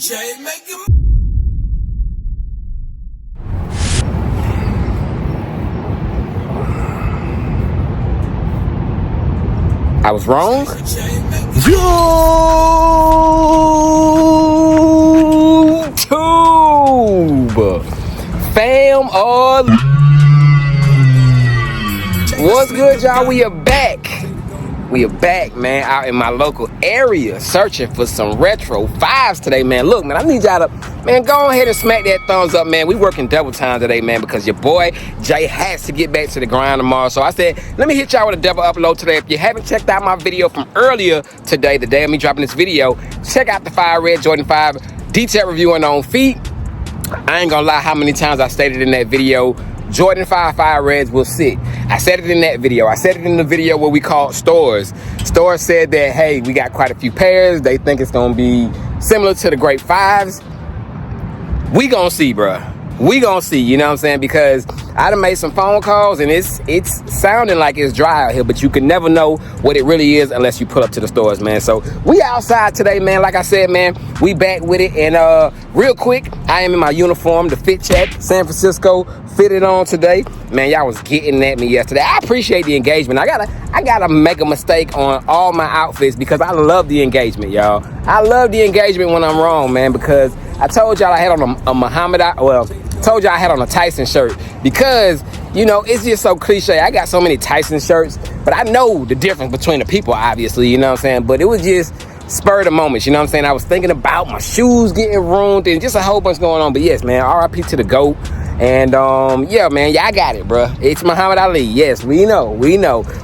Jay, make him. I was wrong. YouTube fam, all what's good, y'all? We are back. We are back, man, out in my local area searching for some retro 5s today, man. Look, man, I need y'all to, man, go ahead and smack that thumbs up, man. We working double time today, man, because your boy Jay has to get back to the grind tomorrow. So I said, let me hit y'all with a double upload today. If you haven't checked out my video from earlier today, the day of me dropping this video, check out the 5 Red Jordan 5 detailed review on on feet. I ain't gonna lie how many times I stated in that video, Jordan 5 Fire Reds will sit. I said it in that video. I said it in the video where we called stores. Stores said that, hey, we got quite a few pairs. They think it's gonna be similar to the Great 5s. We gonna see, bruh. We gonna see, you know what I'm saying? Because I done made some phone calls and it's sounding like it's dry out here, but you can never know what it really is unless you pull up to the stores, man. So we outside today, man. Like I said, man, we back with it. And real quick, I am in my uniform, the Fit Check, San Francisco, fitted on today. Man, y'all was getting at me yesterday. I appreciate the engagement. I gotta make a mistake on all my outfits because I love the engagement, y'all. I love the engagement when I'm wrong, man, because I told y'all I had on a Muhammad, told y'all I had on a Tyson shirt because, you know, it's just so cliche. I got so many Tyson shirts, but I know the difference between the people, obviously, you know what I'm saying? But it was just spur of the moment, you know what I'm saying? I was thinking about my shoes getting ruined and just a whole bunch going on. But yes, man, RIP to the GOAT. And yeah, man, y'all got it, bro. It's Muhammad Ali. Yes, we know.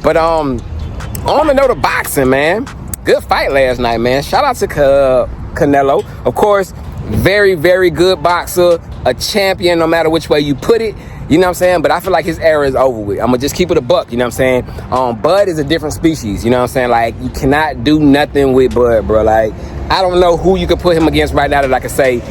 But on the note of boxing, man, good fight last night, man. Shout out to Canelo. Of course, very, very good boxer, a champion no matter which way you put it, you know what I'm saying? But I feel like his era is over with. I'm gonna just keep it a buck, you know what I'm saying? Bud is a different species, you know what I'm saying? Like, you cannot do nothing with Bud, bro. Like, I don't know who you could put him against right now that I could say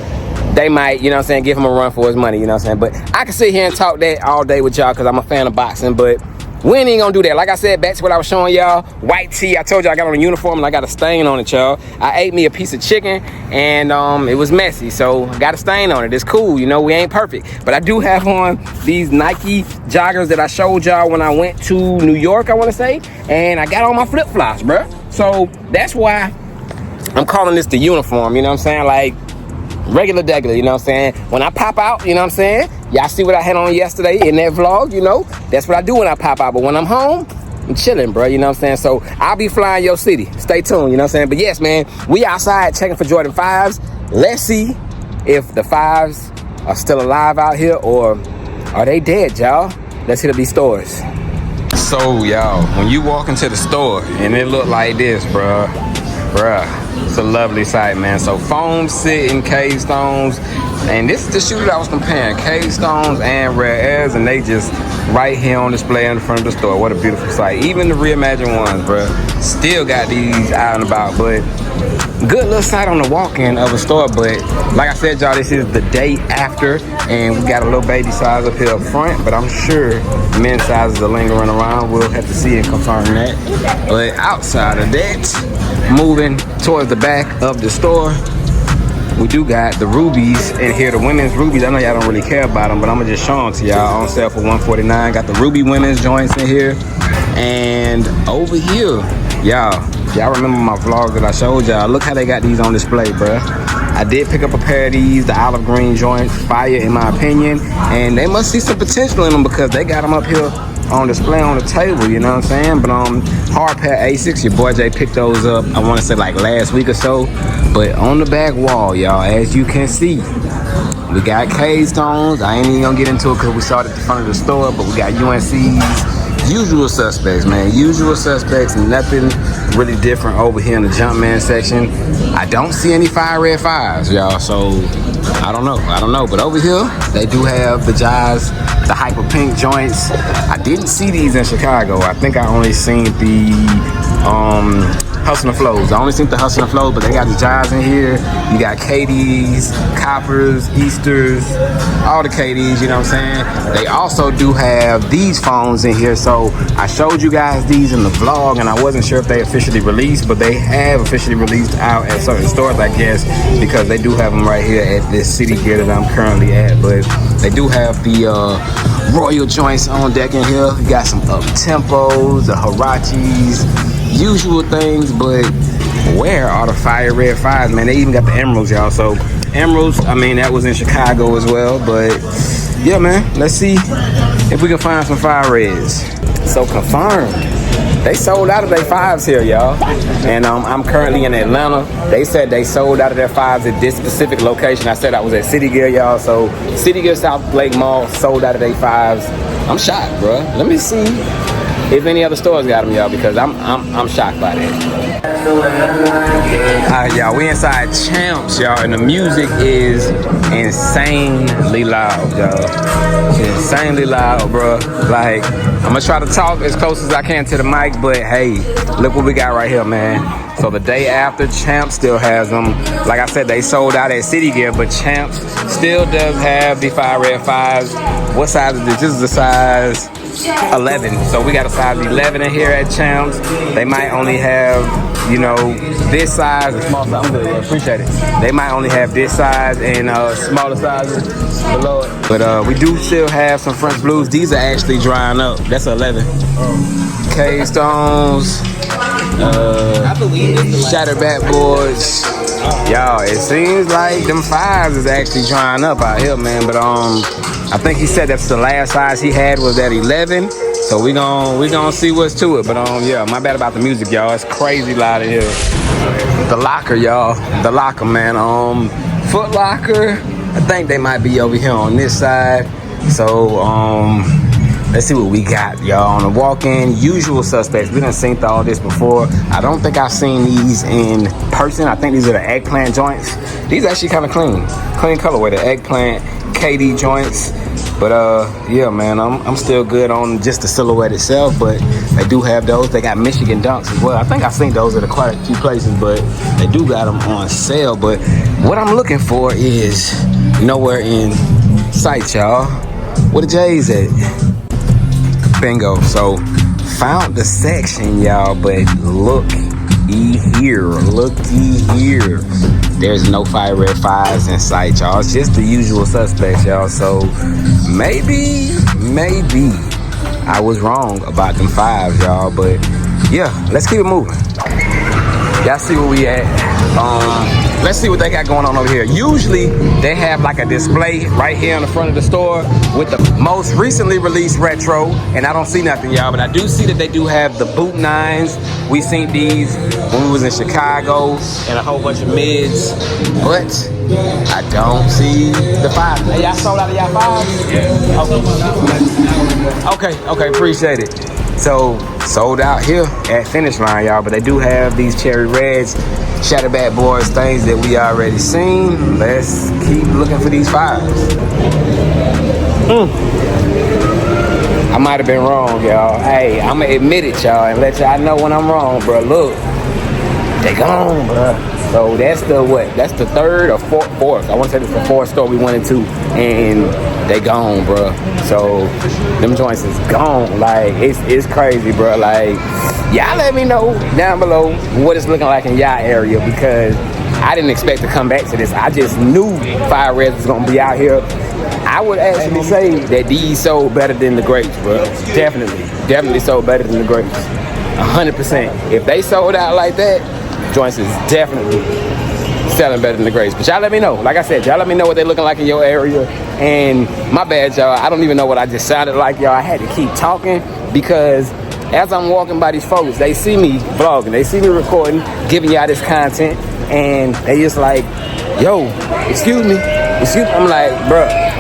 they might, you know what I'm saying, give him a run for his money, you know what I'm saying? But I can sit here and talk that all day with y'all because I'm a fan of boxing, but we ain't gonna do that. Like I said, back to what I was showing y'all. White tee. I told you I got on a uniform and I got a stain on it, y'all. I ate me a piece of chicken and it was messy, so I got a stain on it. It's cool, you know, we ain't perfect. But I do have on these Nike joggers that I showed y'all when I went to New York, I wanna say. And I got on my flip-flops, bruh. So that's why I'm calling this the uniform, you know what I'm saying? Like, regular degular, you know what I'm saying? When I pop out, you know what I'm saying? Y'all see what I had on yesterday in that vlog, you know? That's what I do when I pop out. But when I'm home, I'm chilling, bro, you know what I'm saying? So I'll be flying your city. Stay tuned, you know what I'm saying? But yes, man, we outside checking for Jordan 5s. Let's see if the 5s are still alive out here or are they dead, y'all? Let's hit up these stores. So, y'all, when you walk into the store and it look like this, bruh, it's a lovely sight, man. So foam sitting, cave stones, and this is the shoe that I was comparing, cave stones and rare airs, and they just right here on display in the front of the store. What a beautiful sight. Even the reimagined ones, bro, still got these out and about. But good little sight on the walk-in of a store. But like I said, y'all, this is the day after, and we got a little baby size up here up front, but I'm sure men's sizes are lingering around. We'll have to see and confirm that. But outside of that, moving towards the back of the store, we do got the rubies in here, the women's rubies. I know y'all don't really care about them, but I'm gonna just show them to y'all. On sale for $149. Got the ruby women's joints in here. And over here, y'all remember my vlog that I showed y'all? Look how they got these on display, bruh. I did pick up a pair of these, the olive green joints, fire in my opinion. And they must see some potential in them because they got them up here on display on the table, you know what I'm saying? But hard pair Asics, your boy Jay picked those up, I want to say like last week or so. But on the back wall, y'all, as you can see, we got cave stones. I ain't even gonna get into it because we saw it at the front of the store, but we got UNC's. Usual suspects, man. Usual suspects. Nothing really different over here in the Jumpman section. I don't see any fire red 5s, y'all. So I don't know. But over here, they do have the Jazz, the hyper pink joints. I didn't see these in Chicago. I think I only seen the Hustle and Flows. I only seen the Hustle and Flows, but they got the Jais in here. You got KDs, Coppers, Easters, all the KDs, you know what I'm saying? They also do have these phones in here. So I showed you guys these in the vlog, and I wasn't sure if they officially released, but they have officially released out at certain stores, I guess, because they do have them right here at this City Gear that I'm currently at. But they do have the Royal joints on deck in here. You got some up-tempos, the Hirachis, usual things, but where are the fire red 5s, man? They even got the emeralds, y'all. So emeralds, I mean, that was in Chicago as well. But yeah, man, let's see if we can find some fire reds. So confirmed, they sold out of their 5s here, y'all. And I'm currently in Atlanta. They said they sold out of their 5s at this specific location. I said I was at City Gear, y'all. So City Gear South Lake Mall sold out of their 5s. I'm shocked, bro. Let me see if any other stores got them, y'all, because I'm shocked by that. Alright, y'all, we inside Champs, y'all, and the music is insanely loud, y'all. It's insanely loud, bro. Like, I'm gonna try to talk as close as I can to the mic, but hey, look what we got right here, man. So the day after, Champs still has them. Like I said, they sold out at City Gear, but Champs still does have the fire red 5s. What size is this? This is the size 11. So we got a size 11 in here at Champs. They might only have, you know, this size, the small size. I'm good, appreciate it. They might only have this size and smaller sizes below it. But we do still have some French Blues. These are actually drying up. That's 11. K-Stones, Shattered Backboards. Y'all, it seems like them 5s is actually drying up out here, man. But I think he said that's the last size he had was that 11. So we gon' see what's to it. But yeah, my bad about the music, y'all. It's crazy loud in here. The Locker, y'all. The Locker, man. Foot Locker. I think they might be over here on this side. So let's see what we got, y'all. On the walk-in, usual suspects. We done seen all this before. I don't think I've seen these in person. I think these are the eggplant joints. These actually kind of clean colorway. The eggplant KD joints. But yeah, man, I'm still good on just the silhouette itself, but they do have those. They got Michigan Dunks as well. I think I've seen those at quite a few places, but they do got them on sale. But what I'm looking for is nowhere in sight, y'all. Where the J's at? Bingo. So found the section, y'all, but looky here. There's no fire red 5s in sight, y'all. It's just the usual suspects, y'all. So maybe I was wrong about them 5s, y'all. But yeah, let's keep it moving. Y'all see where we at. Let's see what they got going on over here. Usually they have like a display right here in the front of the store with the most recently released retro, and I don't see nothing, y'all, but I do see that they do have the boot 9s. We seen these when we was in Chicago and a whole bunch of mids, but I don't see the 5s. Hey, y'all sold out of y'all 5s? Yeah. Okay, appreciate it. So sold out here at Finish Line, y'all, but they do have these cherry reds, Shattered Backboards, things that we already seen. Let's keep looking for these 5s. I might have been wrong, y'all. Hey, I'm gonna admit it, y'all, and let y'all know when I'm wrong, bro. Look, they gone, bro. So that's the what? That's the third or fourth. I want to say it's the fourth store we went into, and they gone, bro. So them joints is gone. Like it's crazy, bro. Like y'all let me know down below what it's looking like in y'all area, because I didn't expect to come back to this. I just knew Fire Reds was gonna be out here. I would actually say that these sold better than the grapes, bro. Definitely sold better than the grapes. 100%. If they sold out like that, joints is definitely selling better than the grapes. But y'all let me know. Like I said, y'all let me know what they're looking like in your area. And my bad, y'all. I don't even know what I just sounded like, y'all. I had to keep talking because as I'm walking by these folks, they see me vlogging. They see me recording, giving y'all this content. And they just like, yo, excuse me. I'm like, bruh.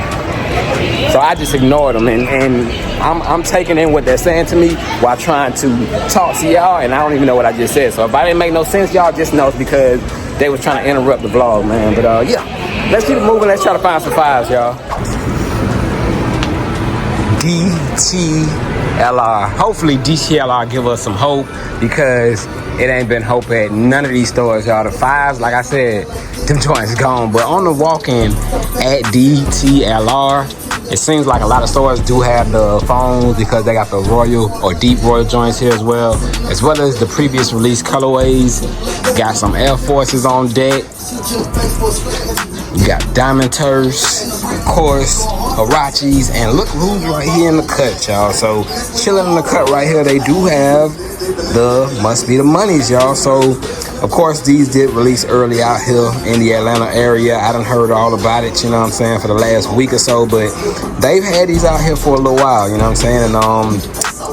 So I just ignored them, and I'm taking in what they're saying to me while trying to talk to y'all, and I don't even know what I just said. So if I didn't make no sense, y'all just know it's because they was trying to interrupt the vlog, man. But yeah, let's keep it moving. Let's try to find some 5s, y'all. DTLR. DTLR. Hopefully DTLR give us some hope, because it ain't been hope at none of these stores, y'all. The 5s, like I said, them joints gone. But on the walk-in at DTLR, it seems like a lot of stores do have the phones, because they got the royal or deep royal joints here as well as the previous release colorways. Got some Air Forces on deck. You got Diamond Turfs, of course, Huaraches, and look who's right here in the cut, y'all. So chilling in the cut right here, they do have the Must Be the Monies, y'all. So of course these did release early out here in the Atlanta area. I done heard all about it, you know what I'm saying, for the last week or so, but they've had these out here for a little while, you know what I'm saying. And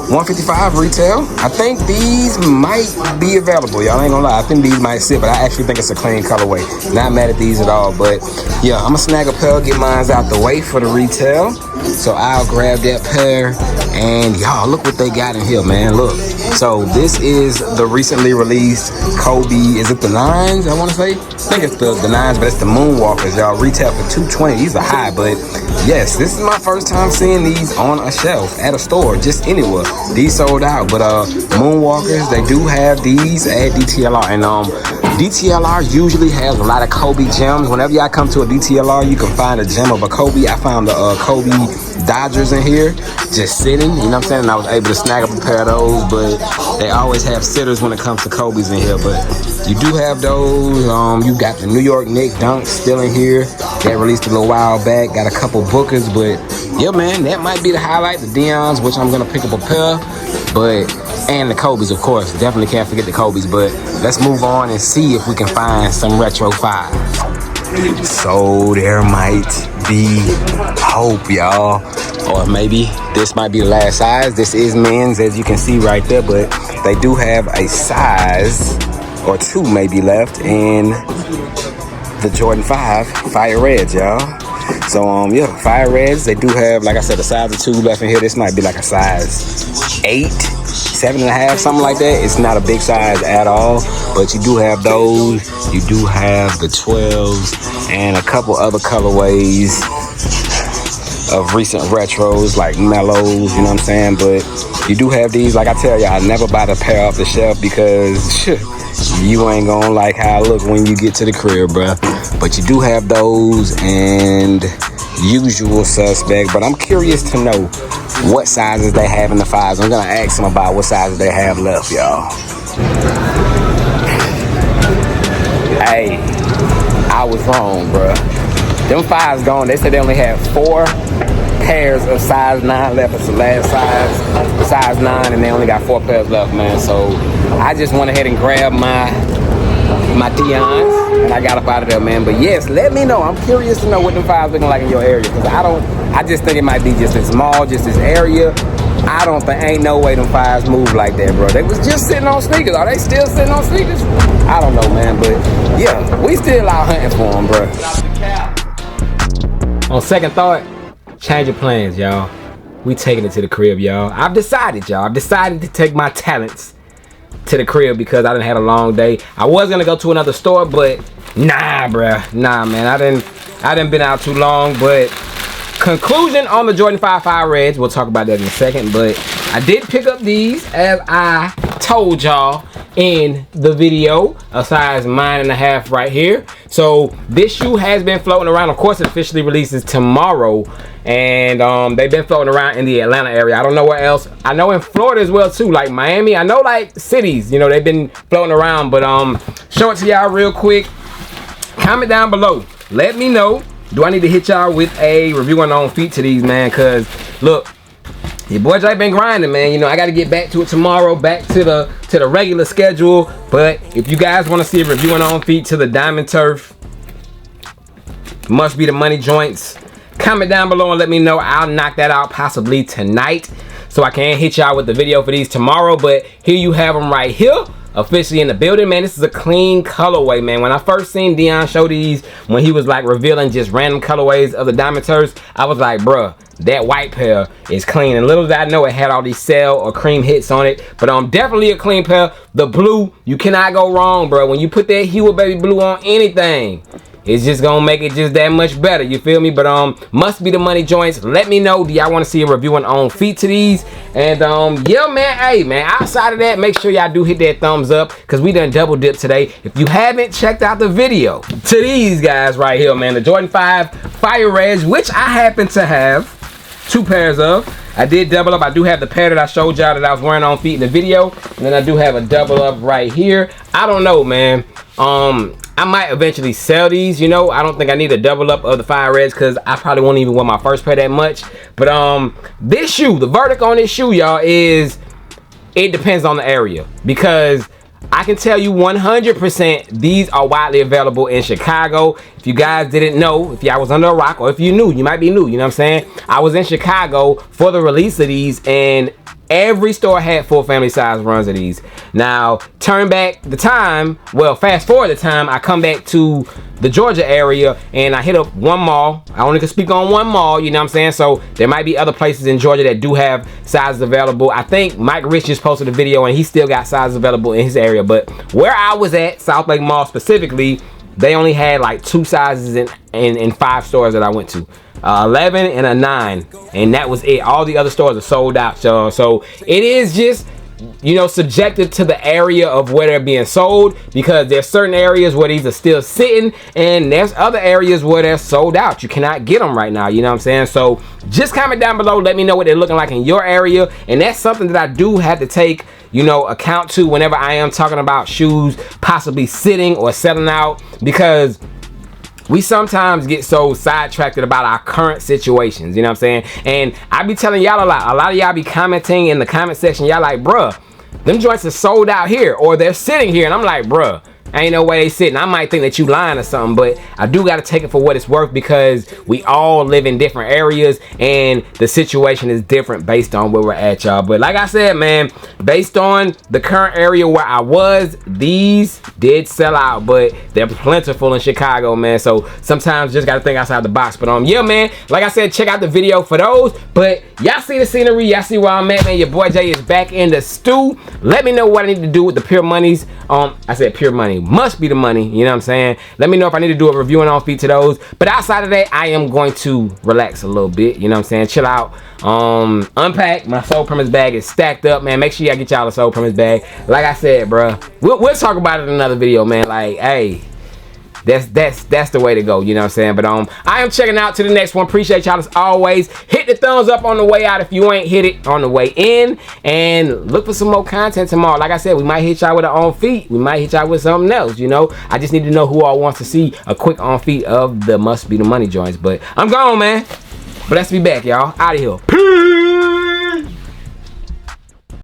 $155 retail. I think these might be available, y'all. Ain't gonna lie, I think these might sit, but I actually think it's a clean colorway. Not mad at these at all, but yeah, I'm gonna snag a pair, get mine out the way for the retail. So I'll grab that pair, and y'all, look what they got in here, man. Look. So this is the recently released Kobe. Is it the 9s? I want to say. I think it's the 9s, but it's the Moonwalkers, y'all. Retail for $220. These are high, but yes, this is my first time seeing these on a shelf at a store, just anywhere. These sold out, but Moonwalkers, they do have these at DTLR, and DTLR usually has a lot of Kobe gems. Whenever y'all come to a DTLR, you can find a gem of a Kobe. I found the Kobe Dodgers in here, just sitting, you know what I'm saying? And I was able to snag up a pair of those, but they always have sitters when it comes to Kobe's in here. But you do have those. You got the New York Knicks Dunks still in here. That released a little while back. Got a couple Bookers, but yeah, man, that might be the highlight. The Deons, which I'm gonna pick up a pair, and the Kobe's, of course. Definitely can't forget the Kobe's. But let's move on and see if we can find some retro 5s. So there might be hope, y'all, or maybe this might be the last size. This is men's, as you can see right there, but they do have a size or 2 maybe left in the Jordan 5 Fire Reds, y'all. So yeah, Fire Reds, they do have, like I said, a size of 2 left in here. This might be like a size 8, 7.5, something like that. It's not a big size at all, but you do have those. You do have the 12s and a couple other colorways of recent retros like mellows, you know what I'm saying. But you do have these. Like I tell y'all, I never buy the pair off the shelf, because you ain't gonna like how I look when you get to the crib, bruh. But you do have those, and usual suspect. But I'm curious to know what sizes they have in the 5s. I'm gonna ask them about what sizes they have left, y'all. Hey, I was wrong, bruh. Them 5s gone. They said they only had 4 pairs of size 9 left. It's the last size 9, and they only got 4 pairs left, man. So I just went ahead and grabbed my Deons, and I got up out of there, man. But yes, let me know. I'm curious to know what them 5s looking like in your area, because I just think it might be just as small, just this area. I don't think, ain't no way them 5s move like that, bro. They was just sitting on sneakers. Are they still sitting on sneakers? I don't know, man. But yeah, we still out hunting for them, bro. On second thought, change your plans, y'all. We taking it to the crib, y'all. I've decided, y'all. I've decided to take my talents to the crib, because I done had a long day. I was gonna go to another store, but nah, bruh. Nah, man. I done been out too long. But conclusion on the Jordan 5 Fire Reds. We'll talk about that in a second. But I did pick up these, as I told y'all in the video, a size 9.5 right here. So this shoe has been floating around. Of course, it officially releases tomorrow, and they've been floating around in the Atlanta area. I don't know where else. I know in Florida as well too, like Miami. I know like cities, you know, they've been floating around. But show it to y'all real quick. Comment down below. Let me know, do I need to hit y'all with a review on feet to these, man? Cause look, your boy Jay been grinding, man. You know, I got to get back to it tomorrow, back to the regular schedule. But if you guys want to see a review on feet to the Diamond Turf, Must Be the Money joints, comment down below and let me know. I'll knock that out possibly tonight, so I can hit y'all with the video for these tomorrow. But here you have them right here, officially in the building, man. This is a clean colorway, man. When I first seen Dion show these, when he was like revealing just random colorways of the Diamond Turfs, I was like, bruh, that white pair is clean. And little did I know it had all these cell or cream hits on it, but definitely a clean pair. The blue, you cannot go wrong, bro. When you put that Hue Baby Blue on anything, it's just gonna make it just that much better, you feel me? But must be the money joints. Let me know, do y'all want to see a review on feet to these? And yeah, man, hey man, outside of that, make sure y'all do hit that thumbs up, because we done double dip today. If you haven't checked out the video to these guys right here, man, the Jordan 5 Fire Reds, which I happen to have 2 pairs of. I did double up. I do have the pair that I showed y'all that I was wearing on feet in the video, and then I do have a double up right here. I don't know, man. I might eventually sell these, you know. I don't think I need a double up of the Fire Reds, because I probably won't even wear my first pair that much. But this shoe, the verdict on this shoe, y'all, is it depends on the area, because I can tell you 100% these are widely available in Chicago. If you guys didn't know, if y'all was under a rock, or if you knew, you might be new, you know what I'm saying? I was in Chicago for the release of these, and every store had full family size runs of these. Now, turn back the time, well, fast forward the time, I come back to the Georgia area, and I hit up one mall. I only can speak on one mall, you know what I'm saying? So there might be other places in Georgia that do have sizes available. I think Mike Rich just posted a video, and he still got sizes available in his area. But where I was at, South Lake Mall specifically, they only had like 2 sizes in 5 stores that I went to. 11 and a 9, and that was it. All the other stores are sold out, y'all. So it is just, you know, subjective to the area of where they're being sold, because there's certain areas where these are still sitting, and there's other areas where they're sold out. You cannot get them right now, you know what I'm saying? So just comment down below, let me know what they're looking like in your area. And that's something that I do have to take, you know, account to whenever I am talking about shoes possibly sitting or selling out, because we sometimes get so sidetracked about our current situations, you know what I'm saying? And I be telling y'all a lot of y'all be commenting in the comment section, y'all like, bruh, them joints are sold out here, or they're sitting here, and I'm like, bruh, ain't no way they sitting. I might think that you lying or something, but I do got to take it for what it's worth, because we all live in different areas, and the situation is different based on where we're at, y'all. But like I said, man, based on the current area where I was, these did sell out, but they're plentiful in Chicago, man. So sometimes just got to think outside the box. But yeah, man, like I said, check out the video for those. But y'all see the scenery, y'all see where I'm at, man. Your boy Jay is back in the stew. Let me know what I need to do with the Pure Monies. I said Pure Money, must be the money, you know what I'm saying? Let me know if I need to do a review on feet to those. But outside of that, I am going to relax a little bit, you know what I'm saying? Chill out, unpack. My Soul Premise bag is stacked up, man. Make sure y'all get y'all a Soul Premise bag. Like I said, bro, we'll talk about it in another video, man. Like, hey, that's the way to go, you know what I'm saying? But I am checking out to the next one. Appreciate y'all as always. Hit the thumbs up on the way out if you ain't hit it on the way in, and look for some more content tomorrow. Like I said, we might hit y'all with an on feet, we might hit y'all with something else, you know. I just need to know who all wants to see a quick on feet of the Must Be the Money joints. But I'm gone, man. Blessed to be back, y'all. Out of here.